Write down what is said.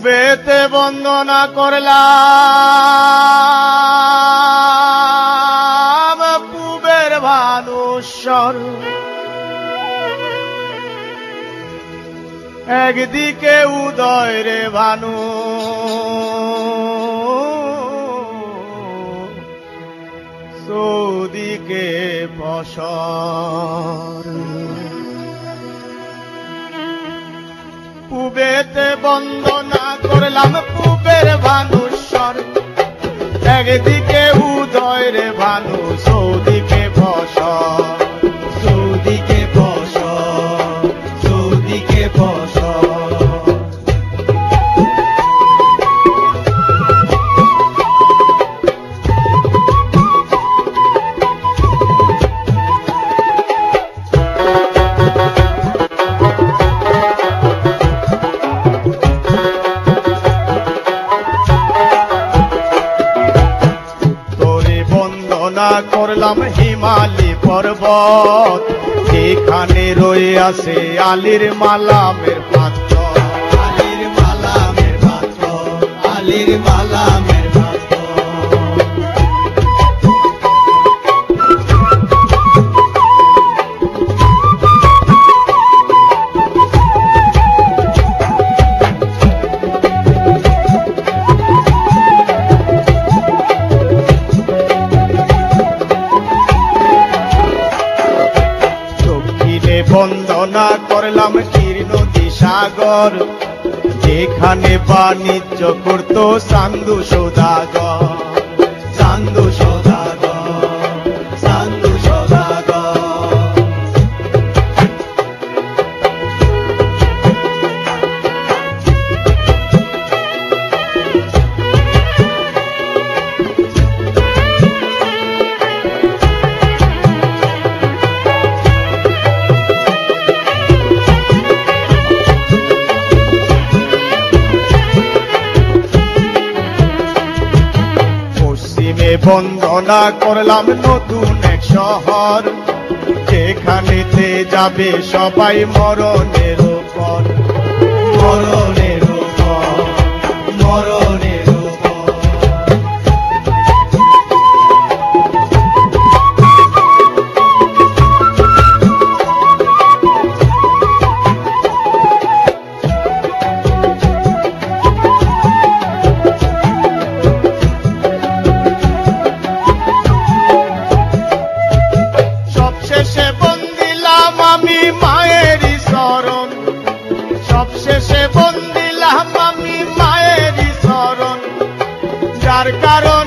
পুবেতে বন্দনা করলাম পুবের ভানুশ্বর, একদিকে উদয় রে ভানু, চৌদিকে বসর। পুবেতে বন্দনা করলাম পুবের ভানুশ্বর, একদিকে উদয় রে ভানু, চৌদিকে বসর, চৌদিকে বসর, চৌদিকে বসর। করলাম হিমালি পর্বত, যেখানে রয়ে আছে আলীর মালামের পাত্র, আলীর মালামের পাত্র, আলীর মালামের পাত্র। বন্দনা করলাম ক্ষীর নদী সাগর, যেখানে বাণিজ্য করত চান্দু সৌদাগর, চান্দু সৌদাগর, চান্দু সৌদাগর। বন্দনা করলাম নতুন এক শহর, যেখানেতে যাবে সবাই মরণের উপর, মরণের উপর, মরণের উপর। সবশেষে বন্দিলাম আমি মায়েরই শরণ, যার কারণ